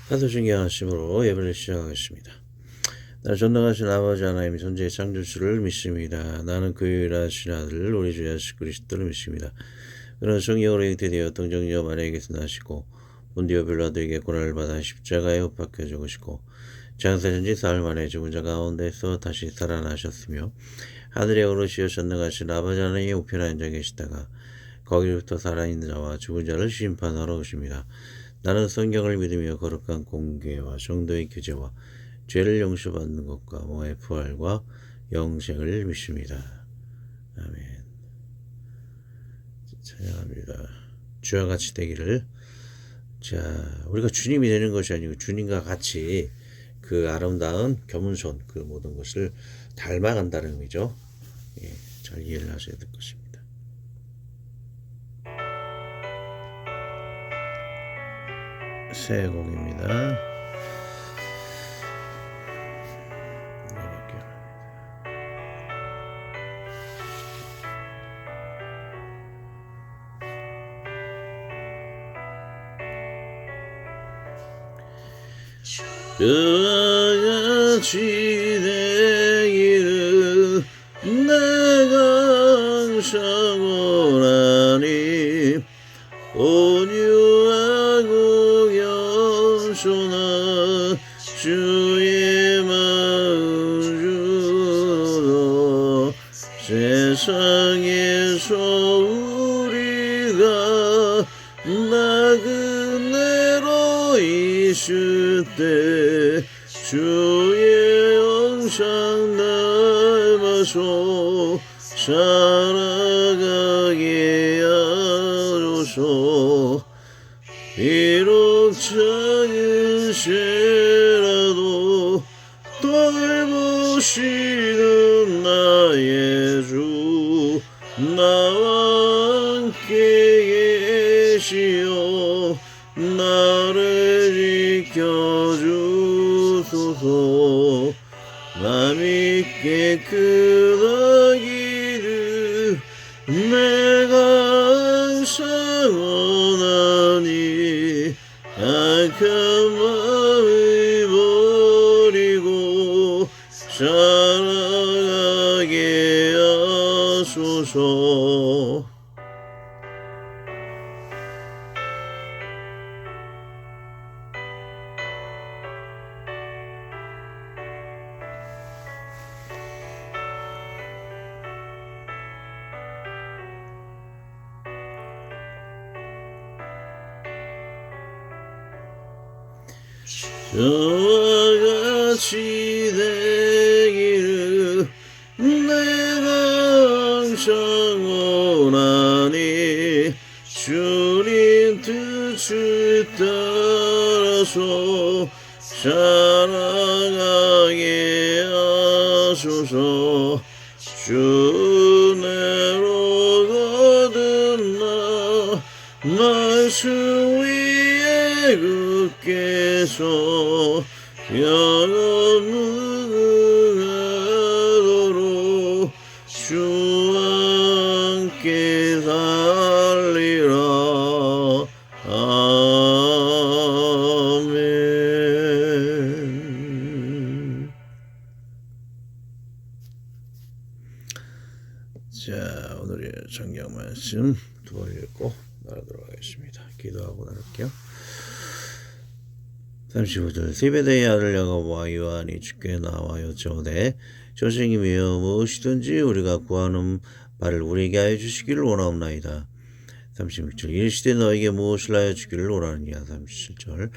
사도신경 하심으로 예배를 시작하겠습니다. 나 전능하신 아버지 하나님 존재의 창조주를 믿습니다. 나는 그 유일하신 아들 우리 주 예수 그리스도를 믿습니다. 그는 성령으로 잉태되어 동정녀 마리아에게서 나시고 본디오 빌라도에게 고난을 받아 십자가에 못 박혀 죽으시고 장사전지 사흘 만에 죽은 자 가운데서 다시 살아나셨으며 하늘에 오르시어 전능하신 아버지 하나님의 우편에 앉아 계시다가 거기부터 살아있는 자와 죽은 자를 심판하러 오십니다. 나는 성경을 믿으며 거룩한 공개와 정도의 교제와 죄를 용서받는 것과 몸의 부활과 영생을 믿습니다. 아멘. 찬양합니다. 주와 같이 되기를. 자, 우리가 주님이 되는 것이 아니고 주님과 같이 그 아름다운 겸손 그 모든 것을 닮아간다는 의미죠. 예, 잘 이해를 하셔야 될 것입니다. 새 곡입니다. 주와 같이 되기를 내가 항상 원하니 온유하고 겸손한 주의 마음 주도 세상에서 우리가 나그네로 있을 때 주의 형상 닮아서 살아가게 하소서. 비록 작은 죄라도 돌보시는 나의 주 나와 함께 계시어 나를 지켜주소서. 맘이 깨끗하기를 내가 항상 원하니 악한 마음을 버리고 살아가게 하소서. 저와 같이 되기를 내가 항상 원하니 주님 뜻을 따라서 살아가게 하소서. 주 내로 거듭나 말씀 위에 굳게서 영원 무궁하도록 주와 함께 살리라. 아멘. 자, 오늘의 성경 말씀 두 번 읽고 나가도록 하겠습니다. 기도하고 나눌게요. 35절 세베대의 아들 야고보와 요한이 주께 나와 여쭤오되 선생님이여 무엇이든지 우리가 구하는 바를 우리에게 하여 주시기를 원하옵나이다. 36절 이르시되 너에게 무엇을 하여 주기를 원하느냐. 37절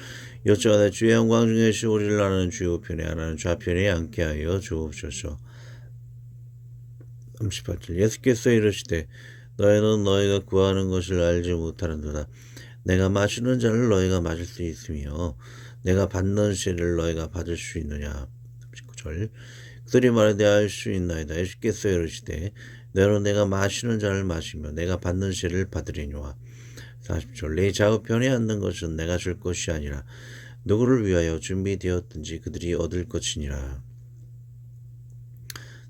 여쭤오되 주의 영광 중에서 우리를 하나는 주의 우편에 하나는 좌편에 앉게 하여 주옵소서. 38절 예수께서 이르시되 너희는 너희가 구하는 것을 알지 못하는도다. 내가 마시는 잔을 너희가 마실 수 있으며 내가 받는 세를 너희가 받을 수 있느냐. 39절 그들이 말하되 알 수 있나이다. 예수께서 이르시되 너희는 내가 마시는 잔을 마시며 내가 받는 세를 받으리니와. 40절 내 좌우편에 앉는 것은 내가 줄 것이 아니라 누구를 위하여 준비되었든지 그들이 얻을 것이니라.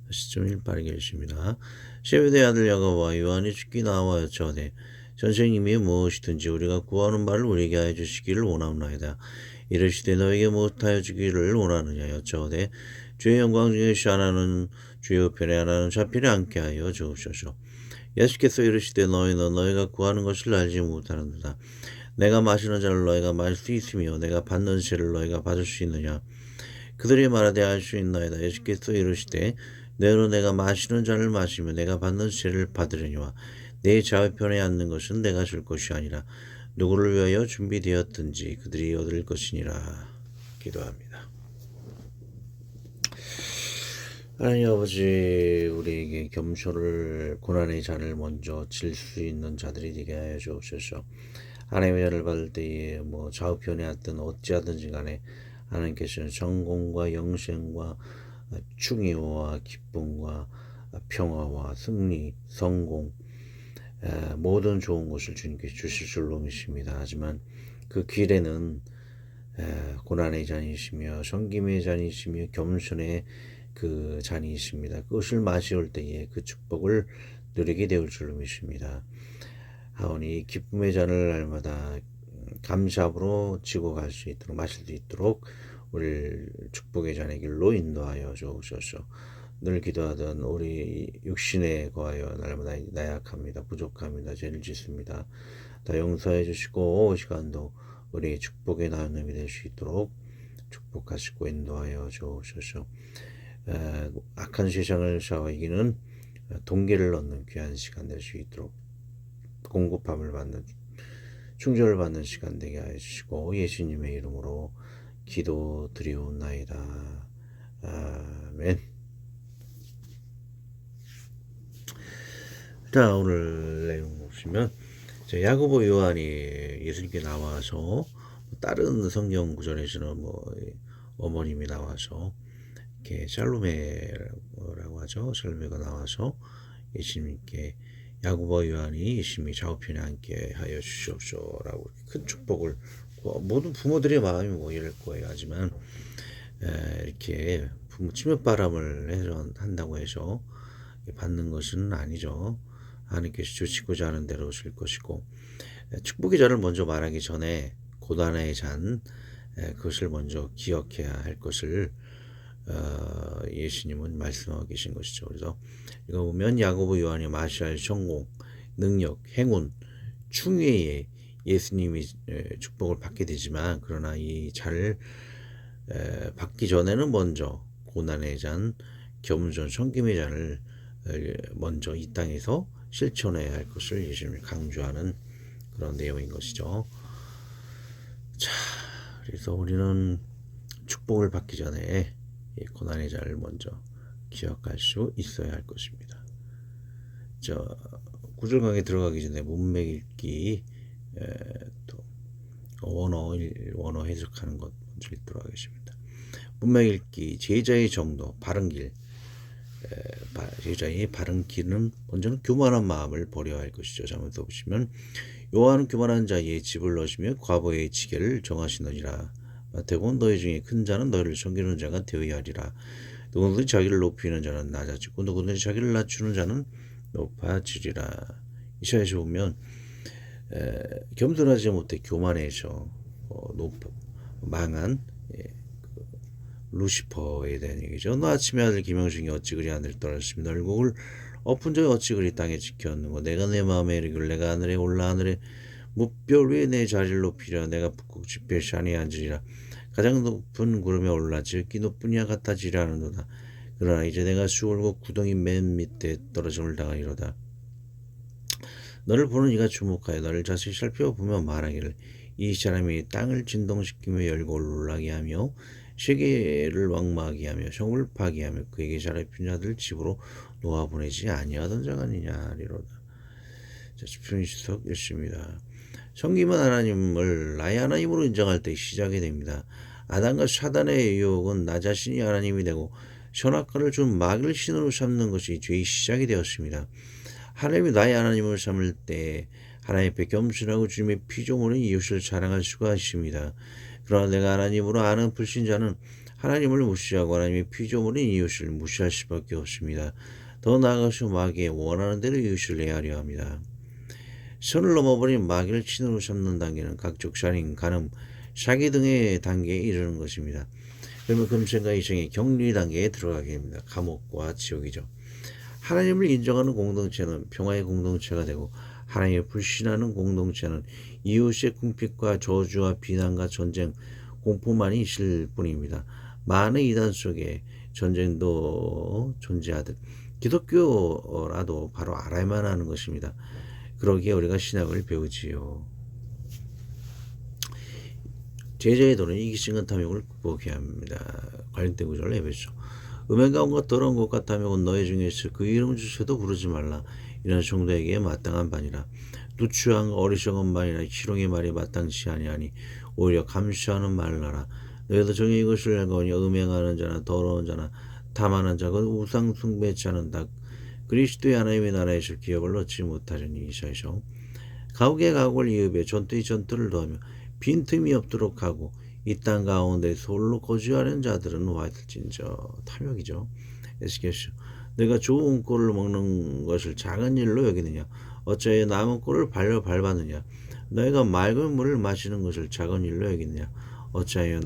다시 좀 빠르게 읽습니다. 세베대의 아들 야고보와 요한이 주께 나와 여쭤오되 선생님이 무엇이든지 우리가 구하는 바를 우리에게 하여 주시기를 원하옵나이다. 이르시되 너에게 무엇하여 주기를 원하느냐 여쭤오되 주의 영광 중에 하나는 주의 우편에 하나는 잡히지 않게 하여 주옵소서. 예수께서 이르시되 너희는 너희가 구하는 것을 알지 못하는도다. 내가 마시는 잔을 너희가 마실 수 있으며 내가 받는 세를 너희가 받을 수 있느냐. 그들이 말하되 알 수 있나이다. 예수께서 이르시되 너희로 내가 마시는 잔을 마시며 내가 받는 세를 받으려니와 내 좌우편에 앉는 것은 내가 줄 것이 아니라 누구를 위하여 준비되었든지 그들이 얻을 것이니라. 기도합니다. 하나님 아버지, 우리에게 겸손을 고난의 잔을 먼저 질 수 있는 자들이 되게 하여 주옵소서. 하나님의 잔을 받을 때에 좌우편에 앉든 어찌하든지 간에 하나님께서는 성공과 영생과 충의와 기쁨과 평화와 승리, 성공, 모든 좋은 것을 주님께 주실 줄로 믿습니다. 하지만 그 길에는 고난의 잔이시며 섬김의 잔이시며 겸손의 그 잔이 있습니다. 그것을 마시올 때에 그 축복을 누리게 되올 줄로 믿습니다. 하오니 기쁨의 잔을 날마다 감사함으로 지고 갈 수 있도록 마실 수 있도록 우리를 축복의 잔의 길로 인도하여 주옵소서. 늘 기도하던 우리 육신에 거하여 날마다 나약합니다. 부족합니다. 죄를 짓습니다. 다 용서해 주시고 이 시간도 우리의 축복의 나눔이 될 수 있도록 축복하시고 인도하여 주옵소서. 악한 세상을 싸워 이기는 동기를 얻는 귀한 시간 될 수 있도록 공급함을 받는 충전을 받는 시간 되게 하여 주시고 예수님의 이름으로 기도드리옵나이다. 아멘. 자, 오늘 내용 보시면 야고보 요한이 예수님께 나와서 다른 성경 구절에서는 어머님이 나와서 이렇게 살로메라고 하죠. 살로메가 나와서 예수님께 야고보 요한이 예수님이 좌우편에 앉게 하여 주시옵소서라고 큰 축복을 모든 부모들의 마음이 이럴 거예요. 하지만 이렇게 부모 침묵바람을 한다고 해서 받는 것은 아니죠. 하나님께서 주시고자 하는 대로 줄 것이고 축복의 잔을 먼저 말하기 전에 고난의 잔 그것을 먼저 기억해야 할 것을 예수님은 말씀하고 계신 것이죠. 그래서 이거 보면 야고보 요한이 마시아의 성공, 능력, 행운, 충의에 예수님이 축복을 받게 되지만 그러나 이 잔을 받기 전에는 먼저 고난의 잔, 겸손, 섬김의 잔을 먼저 이 땅에서 실천해야 할 것을 예수님이 강조하는 그런 내용인 것이죠. 자, 그래서 우리는 축복을 받기 전에 이 고난의 잔을 먼저 기억할 수 있어야 할 것입니다. 구절 강의 들어가기 전에 문맥 읽기 또 원어 해석하는 것 먼저 읽도록 하겠습니다. 문맥 읽기 제자의 정도 바른 길 제자의 바른 길은 먼저는 교만한 마음을 버려야 할 것이죠. 잘못해 보시면 요한은 교만한 자의 집을 넣으시며 과부의 지게를 정하시느니라. 마태복음 너희 중에 큰 자는 너희를 섬기는 자가 되어야 하리라. 누구든지 자기를 높이는 자는 낮아지고 누구든지 자기를 낮추는 자는 높아지리라. 이사야서 보면 겸손하지 못해 교만해서 망한 루시퍼에 대한 얘기죠. 너 아침에 아들 김영중이 어찌 그리 하늘을 떨어졌으며 너를 곡을 엎은 자가 어찌 그리 땅에 지켰는고 내가 내 마음에 이르기를 내가 하늘에 올라 하늘에 무별 위에 내 자리를 높이려 내가 북극 지폐 산에 앉으리라. 가장 높은 구름에 올라 지극히 높은 이와 같아지라 하는도다. 그러나 이제 내가 수월고 구덩이 맨 밑에 떨어짐을 당하리로다. 너를 보는 이가 주목하여 너를 자세히 살펴보며 말하기를 이 사람이 땅을 진동시키며 열고 놀라게 하며 세계를 왕마하게 하며 성을 파괴하며 그에게 자라핀 자들 집으로 놓아보내지 아니하던 자가 아니냐리로다. 시편 20석 1입니다. 섬김은 하나님을 나의 하나님으로 인정할 때 시작이 됩니다. 아담과 사단의 유혹은 나 자신이 하나님이 되고 선악과를 준 마귀를 신으로 삼는 것이 죄의 시작이 되었습니다. 하나님이 나의 하나님을 삼을 때 하나님 앞에 겸손하고 주님의 피조물인 이웃을 자랑할 수가 있습니다. 그러나 내가 하나님으로 아는 불신자는 하나님을 무시하고 하나님의 피조물인 이웃을 무시할 수밖에 없습니다. 더 나아가서 마귀의 원하는 대로 이웃을 해하려 합니다. 선을 넘어버린 마귀를 친으로 삼는 단계는 각종 살인, 간음, 사기 등의 단계에 이르는 것입니다. 그러면 금생과 이생의 격리 단계에 들어가게 됩니다. 감옥과 지옥이죠. 하나님을 인정하는 공동체는 평화의 공동체가 되고 하나님을 불신하는 공동체는 이웃의 궁핍과 저주와 비난과 전쟁, 공포만이 있을 뿐입니다. 많은 이단 속에 전쟁도 존재하듯 기독교라도 바로 알아야만 하는 것입니다. 그러기에 우리가 신학을 배우지요. 제자의 도는 이기심과 탐욕을 극복해야 합니다. 갈림대 구절을 해보죠. 음행과 온갖 더러운 것과 탐욕은 너희 중에 있어 그 이름 주셔도 부르지 말라. 이런 성도에게 마땅한 바니라. 누추한 어리석은 말이나 희롱의 말이 마땅치 아니하니 오히려 감시하는 말을 하라. 너희도 정의 이것을 알거니 음행하는 자나 더러운 자나 탐하는 자가 우상 숭배치 않은 다 그리스도의 하나님의 나라에서 기업을 얻지 못하려니. 이사야서. 가옥의 가옥을 이으며 전투의 전투를 더하며 빈틈이 없도록 하고 이 땅 가운데 홀로 거주하는 자들은 와있을진저. 탐욕이죠. 에스겔서. 내가 좋은 꼴을 먹는 것을 작은 일로 여기느냐. 어찌하여 남은 꼴을 발로 밟았느냐. 너희가 맑은 물을 마시는 것을 작은 일로 여기느냐. 어찌하여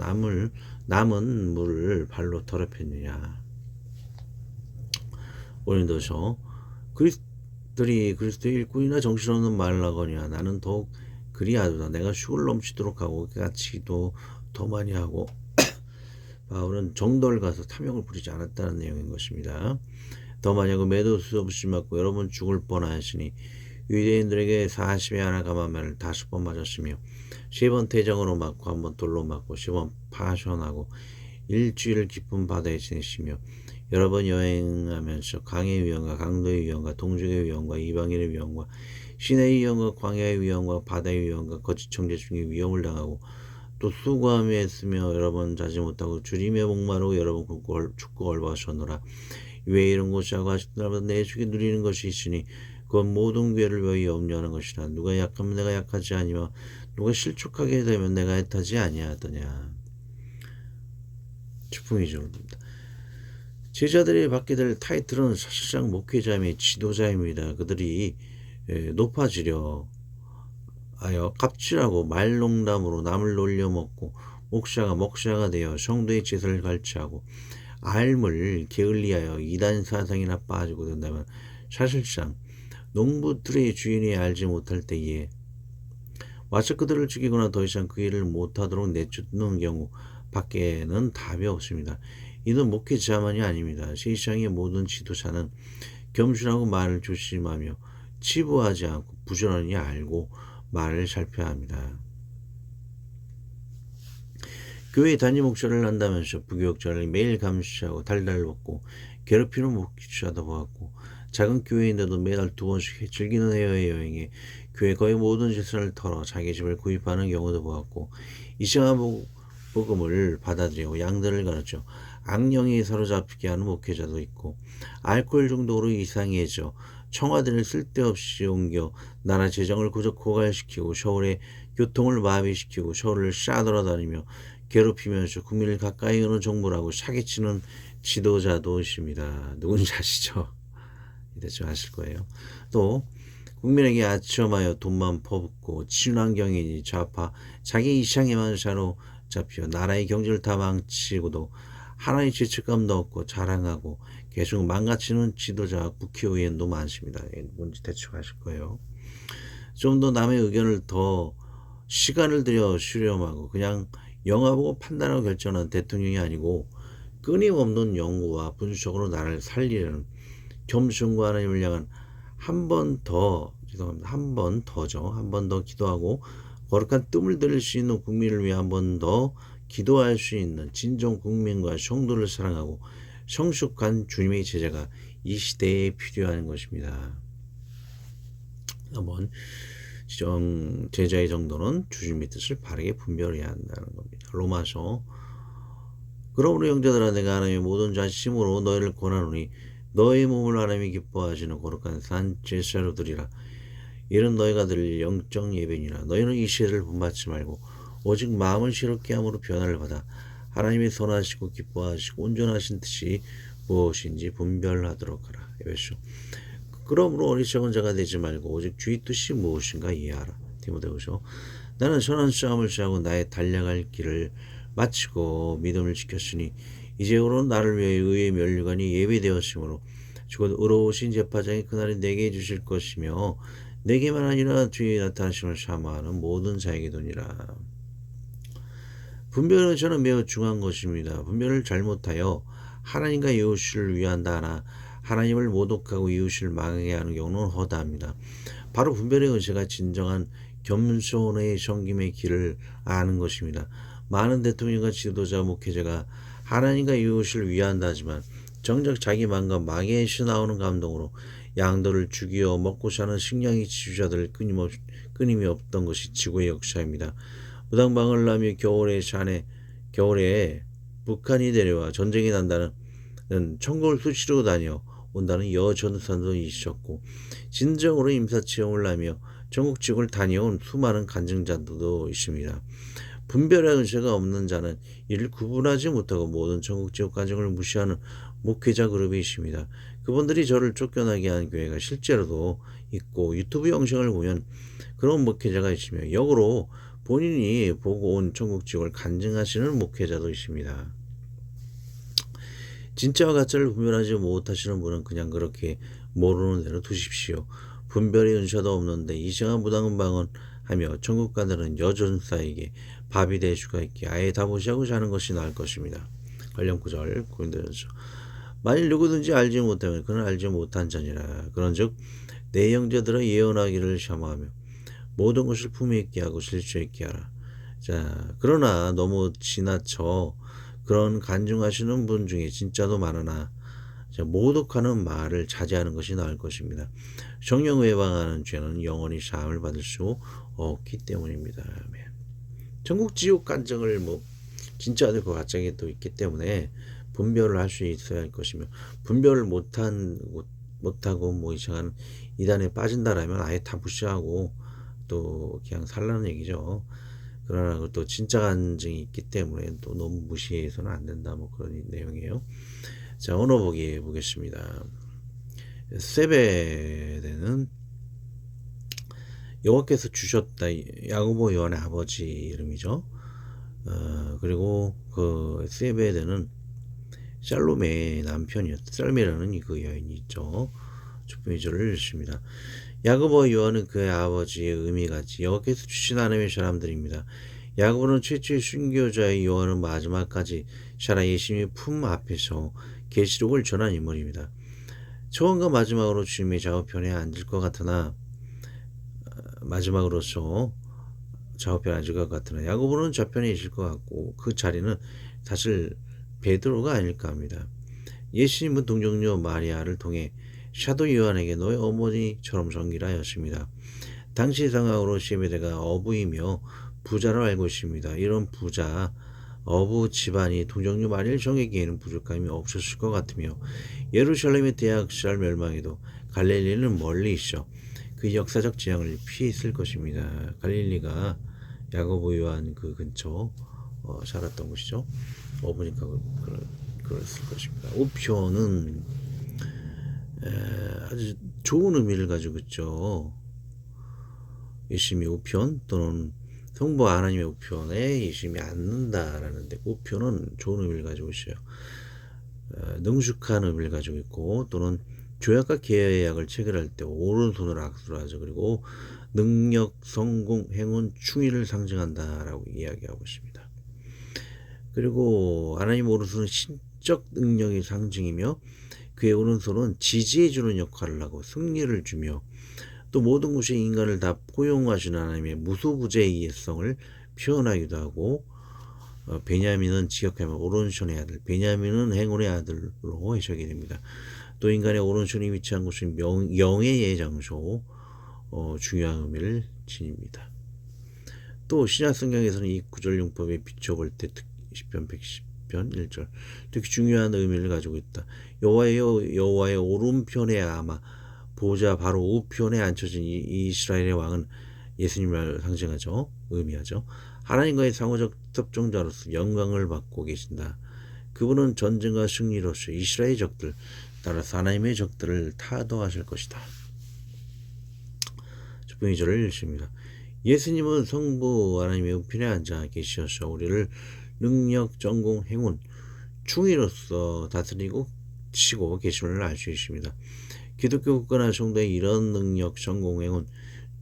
남은 물을 발로 더럽혔느냐. 고린도서. 그리스도의 일꾼이나 정신없는 말을 하거니와 나는 더욱 그리하도다. 내가 흉을 넘치도록 하고 까치기도 더 많이 하고. 바울은 정도를 가서 탐욕을 부리지 않았다는 내용인 것입니다. 더 많이 하고 매도 수 없이 맞고 여러 번 죽을 뻔하였으니 유대인들에게 40에 하나 감화면을 5번 맞았으며 3번 태정으로 맞고 1번 돌로 맞고 10번 파션하고 일주일을 깊은 바다에 지내시며 여러 번 여행하면서 강의 위험과 강도의 위험과 동족의 위험과 이방인의 위험과 시내의 위험과 광야의 위험과 바다의 위험과 거짓 청제 중에 위험을 당하고 또 수고하며 애쓰며 여러 번 자지 못하고 줄이며 목마르고 여러 번 춥고 얼버하셨노라. 왜 이런 것이 하고 하시더라도 내 속에 누리는 것이 있으니 그건 모든 괴를 위하여 염려하는 것이라. 누가 약하면 내가 약하지 아니며 누가 실족하게 되면 내가 애타지 아니하더냐. 추풍이죠. 제자들이 받게 될 타이틀은 사실상 목회자 및 지도자입니다. 그들이 높아지려 하여 갑질하고 말농담으로 남을 놀려먹고 목사가 되어 성도의 제사를 갈취하고 알을 게을리하여 이단 사상이나 빠지고 된다면 사실상 농부들의 주인이 알지 못할 때에 와서 그들을 죽이거나 더 이상 그 일을 못하도록 내쫓는 경우 밖에는 답이 없습니다. 이는 목회자만이 아닙니다. 세상의 모든 지도자는 겸손하고 말을 조심하며 치부하지 않고 부지런히 알고 말을 살펴야 합니다. 교회 단임 목사를 한다면서 부교육자를 매일 감시하고 달달 먹고 괴롭히는 목회자도 보았고 작은 교회인데도 매달 2번씩 즐기는 해외 여행에 교회 거의 모든 재산을 털어 자기 집을 구입하는 경우도 보았고 이상한 복음을 받아들이고 양들을 가르쳐 악령이 사로잡히게 하는 목회자도 있고 알코올 중독으로 이상해져 청와대를 쓸데없이 옮겨 나라 재정을 고갈시키고 서울의 교통을 마비시키고 서울을 싸돌아다니며 괴롭히면서 국민을 가까이 오는 정부라고 사기치는 지도자도 있습니다. 누군지 아시죠? 대충 아실 거예요. 또 국민에게 아첨하여 돈만 퍼붓고 친환경이니 좌파 자기 이상에만 사로잡혀 나라의 경제를 다 망치고도 하나의 죄책감도 없고 자랑하고 계속 망가치는 지도자와 국회의원도 많습니다. 뭔지 대충 아실 거예요. 좀 더 남의 의견을 더 시간을 들여 수렴하고 그냥 영화 보고 판단하고 결정한 대통령이 아니고 끊임없는 연구와 분석으로 나라를 살리려는 겸손과 하나님을 향한 한 번 더 기도하고 거룩한 뜸을 들일 수 있는 국민을 위해 한 번 더 기도할 수 있는 진정 국민과 성도를 사랑하고 성숙한 주님의 제자가 이 시대에 필요한 것입니다. 한번 제자의 정도는 주님의 뜻을 바르게 분별해야 한다는 겁니다. 로마서. 그러므로 형제들아 내가 하나님의 모든 자심으로 너희를 권하노니 너희 몸을 하나님이 기뻐하시는 거룩한 산 제사로 드리라. 이는 너희가 드릴 영적 예배니라. 너희는 이 시대를 본받지 말고 오직 마음을 새롭게 함으로 변화를 받아 하나님의 선하시고 기뻐하시고 온전하신 뜻이 무엇인지 분별하도록 하라. 에베소. 그러므로 어리석은 자가 되지 말고 오직 주의 뜻이 무엇인가 이해하라. 디모데후서. 나는 선한 싸움을 싸우고 나의 달려갈 길을 마치고 믿음을 지켰으니 이제후로 나를 위해 의의 면류관이 예비되었으므로 곧 의로우신 재판장이 그날에 내게 주실 것이며 내게만 아니라 뒤에 나타나심을 사모하는 모든 자에게도니라. 분별은 저는 매우 중요한 것입니다. 분별을 잘못하여 하나님과 이웃을 위한다 하나 하나님을 모독하고 이웃을 망하게 하는 경우는 허다합니다. 바로 분별의 은혜가 진정한 겸손의 섬김의 길을 아는 것입니다. 많은 대통령과 지도자 목회자가 하나님과 이웃을 위한다 하지만 정작 자기 마음과 마귀에서 나오는 감동으로 양도를 죽이어 먹고 사는 식량의 지주자들을 끊임이 없던 것이 지구의 역사입니다. 무당방을 나며 겨울에 북한이 내려와 전쟁이 난다는 천국을 수시로 다녀 온다는 여전사도 있었고 진정으로 임사체험을 하며 전국 지구를 다녀온 수많은 간증자들도 있습니다. 분별의 은혜가 없는 자는 이를 구분하지 못하고 모든 전국 지구 간증을 무시하는 목회자 그룹이 있습니다. 그분들이 저를 쫓겨나게 한 교회가 실제로도 있고 유튜브 영상을 보면 그런 목회자가 있으며 역으로 본인이 보고 온 천국 지구를 간증하시는 목회자도 있습니다. 진짜와 가짜를 분별하지 못하시는 분은 그냥 그렇게 모르는 대로 두십시오. 분별의 은사도 없는데 이상한 무당방언 하며 천국 가는 여전사에게 밥이 될 수가 있게 아예 다 무시하고 사는 것이 나을 것입니다. 관련 구절 고린도전서. 만일 누구든지 알지 못하면 그는 알지 못한 자니라. 그런즉 내 형제들아 예언하기를 샤모하며 모든 것을 품에 있게 하고 실수에 있게 하라. 자, 그러나 너무 지나쳐 그런 간증하시는 분 중에 진짜도 많으나 모독하는 말을 자제하는 것이 나을 것입니다. 성령 외방하는 죄는 영원히 사함을 받을 수 없기 때문입니다. 천국 지옥 간증을 진짜 되고 가짜게 또 있기 때문에 분별을 할 수 있어야 할 것이며 분별을 못하고 이상한 이단에 빠진다라면 아예 다 무시하고 또 그냥 살라는 얘기죠. 그러나 또 진짜 간증이 있기 때문에 또 너무 무시해서는 안 된다 그런 내용이에요. 자, 언어 보기 보겠습니다. 세베대는 여호와께서 주셨다. 야고보 요한의 아버지 이름이죠. 그리고 그 세베대는 샬롬의 남편이었다. 쌀메라는 그 여인이 있죠. 촛불절을 읽습니다. 야고보와 요한은 그의 아버지의 의미같이 여호와께서 주신 하나님의 사람들입니다. 야고보는 최초의 순교자의 요한은 마지막까지 살아 예수님의 품 앞에서 계시록을 전한 인물입니다. 처음과 마지막으로 주님의 좌우편에 앉을 것 같으나 마지막으로서 좌우편에 앉을 것 같으나 야고보는 좌편에 있을 것 같고 그 자리는 사실 베드로가 아닐까 합니다. 예수님은 동정녀 마리아를 통해 사도 요한에게 너의 어머니처럼 섬기라였습니다. 당시 상황으로 세베대가 어부이며 부자로 알고 있습니다. 이런 부자 어부 집안이 동정녀 마리아를 섬기기에는 부족함이 없었을 것 같으며 예루살렘의 대학살 멸망에도 갈릴리는 멀리 있어 그 역사적 지향을 피했을 것입니다. 갈릴리가 야고보 요한 그 근처 살았던 곳이죠. 어부니까 그랬을 것입니다. 우표는 아주 좋은 의미를 가지고 있죠. 예수님의 우편 또는 성부 하나님의 우편에 예수님이 앉는다라는데 우표는 좋은 의미를 가지고 있어요. 능숙한 의미를 가지고 있고 또는 조약과 계약을 체결할 때 오른손으로 악수를 하죠. 그리고 능력, 성공, 행운, 충의를 상징한다라고 이야기하고 있습니다. 그리고 하나님 오른손은 신적 능력의 상징이며 그의 오른손은 지지해주는 역할을 하고 승리를 주며 또 모든 곳에 인간을 다 포용하시는 하나님의 무소부재의 이해성을 표현하기도 하고 베냐민은 지역하면 오른손의 아들, 베냐민은 행운의 아들로 해석이 됩니다. 또 인간의 오른손이 위치한 곳은 영예의 장소, 중요한 의미를 지닙니다. 또 신약 성경에서는 이 구절 용법에 비춰볼 때 시편 110편 1절 특히 중요한 의미를 가지고 있다. 여호와의 오른편에 아마 보좌 바로 우편에 앉혀진 이스라엘의 왕은 예수님을 상징하죠. 의미하죠. 하나님과의 상호적 협종자로서 영광을 받고 계신다. 그분은 전쟁과 승리로서 이스라엘의 적들 따라서 하나님의 적들을 타도하실 것이다. 10분 2절을 읽습니다. 예수님은 성부 하나님의 우편에 앉아 계셔서 우리를 능력, 전공, 행운, 충의로서 다스리고 치고 계심을 알 수 있습니다. 기독교 국가나 성도에 이런 능력, 전공, 행운,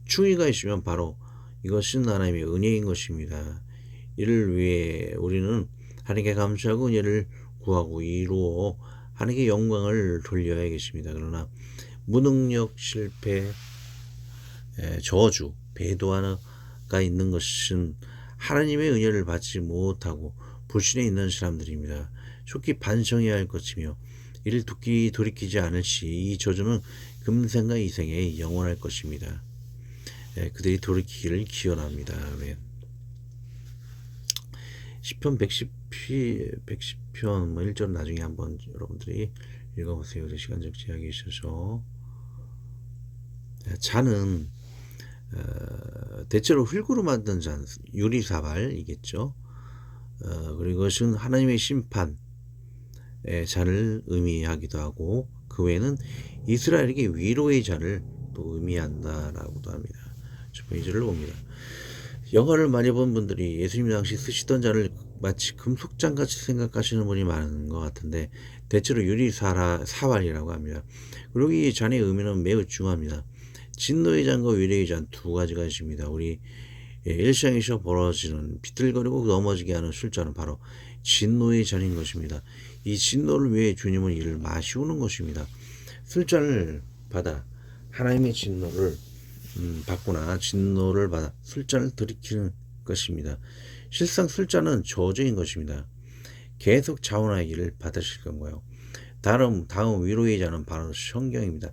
충의가 있으면 바로 이것은 하나님의 은혜인 것입니다. 이를 위해 우리는 하나님께 감사하고 은혜를 구하고 이루어 하나님께 영광을 돌려야겠습니다. 그러나 무능력, 실패, 저주, 배도 하나가 있는 것은 하나님의 은혜를 받지 못하고 불신에 있는 사람들입니다. 속히 반성해야 할 것이며 이를 돌이키지 않을 시 이 저주는 금생과 이생에 영원할 것입니다. 그들이 돌이키기를 기원합니다. 아멘. 시편 110편 1절 나중에 한번 여러분들이 읽어보세요. 시간적 제약이 있어서. 잔은 대체로 흙으로 만든 잔, 유리사발이겠죠. 그리고 이것은 하나님의 심판의 잔을 의미하기도 하고 그 외에는 이스라엘에게 위로의 잔을 또 의미한다라고도 합니다. 첫 페이지를 봅니다. 영화를 많이 본 분들이 예수님 당시 쓰시던 잔을 마치 금속잔같이 생각하시는 분이 많은 것 같은데 대체로 유리사발이라고 합니다. 그리고 이 잔의 의미는 매우 중요합니다. 진노의 잔과 위로의 잔 두 가지가 있습니다. 우리 일상에서 벌어지는 비틀거리고 넘어지게 하는 술잔은 바로 진노의 잔인 것입니다. 이 진노를 위해 주님은 이를 마시우는 것입니다. 술잔을 받아 하나님의 진노를 받거나 진노를 받아 술잔을 들이키는 것입니다. 실상 술잔은 저주인 것입니다. 계속 자원하기를 받으실 건가요? 다음 위로의 잔은 바로 성경입니다.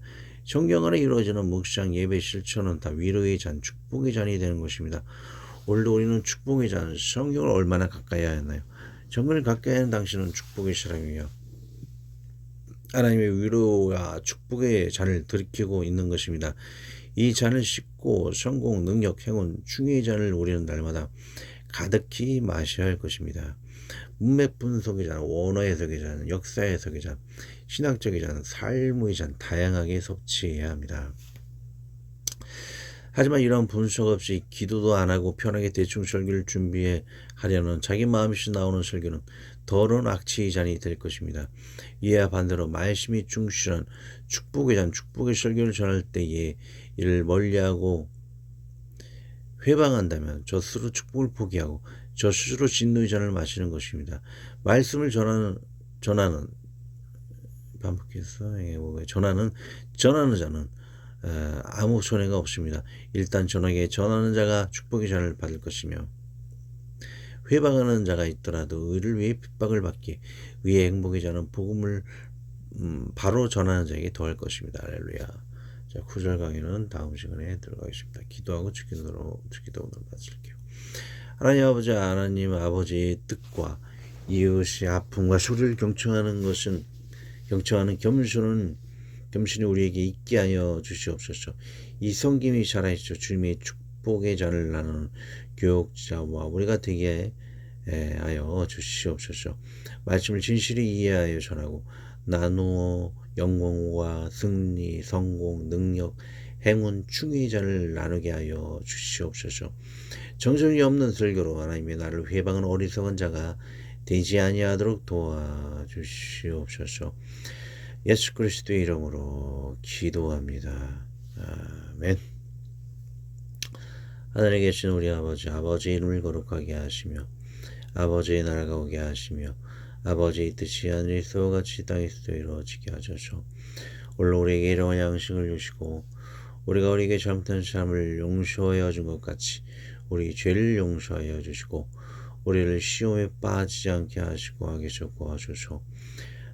성경 안에 이루어지는 묵상, 예배, 실천은 다 위로의 잔, 축복의 잔이 되는 것입니다. 오늘도 우리는 축복의 잔, 성경을 얼마나 가까이 하였나요? 성경을 가까이 하는 당신은 축복의 사람이며 하나님의 위로와 축복의 잔을 들이키고 있는 것입니다. 이 잔을 씻고 성공, 능력, 행운, 충의의 잔을 우리는 날마다 가득히 마셔야 할 것입니다. 문맥 분석의 잔, 원어 해석의 잔, 역사 해석의 잔, 신학적의 잔, 삶의 잔 다양하게 섭취해야 합니다. 하지만 이런 분석 없이 기도도 안 하고 편하게 대충 설교를 준비해 하려는 자기 마음에서 나오는 설교는 더러운 악취의 잔이 될 것입니다. 이와 반대로 말씀이 충실한 축복의 잔, 축복의 설교를 전할 때에 이를 멀리하고 회방한다면 저 스스로 축복을 포기하고 저 스스로 진노의 잔을 마시는 것입니다. 말씀을 전하는 자는 아무 손해가 없습니다. 일단 전하게 전하는 자가 축복의 잔을 받을 것이며 회방하는 자가 있더라도 의를 위해 핍박을 받기 위해 행복의 잔은 복음을 바로 전하는 자에게 더할 것입니다. 할렐루야. 자, 9절 강의는 다음 시간에 들어가겠습니다. 기도하고 주기도로 오늘 마칠게요. 하나님 아버지의 뜻과 이웃의 아픔과 소리를 경청하는 겸손이 우리에게 있게 하여 주시옵소서. 이 성김이 살아있어 주님의 축복의 잔을 나누는 교육자와 우리가 되게 하여 주시옵소서. 말씀을 진실히 이해하여 전하고 나누어 영광과 승리, 성공, 능력, 행운, 충의의 잔을 나누게 하여 주시옵소서. 정성이 없는 설교로 하나님의 나를 회방하는 어리석은 자가 되지 아니하도록 도와주시옵소서. 예수 그리스도의 이름으로 기도합니다. 아멘. 하늘에 계신 우리 아버지의 이름을 거룩하게 하시며 아버지의 나라가 오게 하시며 아버지의 뜻이 하늘에서 같이 땅에서도 이루어지게 하소서. 오늘 우리에게 일용할 양식을 주시고 우리가 우리에게 잘못한 사람을 용서하여 준 것 같이 우리 죄를 용서하여 주시고 우리를 시험에 빠지지 않게 하시고 하겠소서 하소서.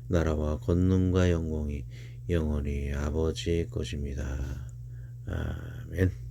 나라와 권능과 영광이 영원히 아버지의 것입니다. 아멘.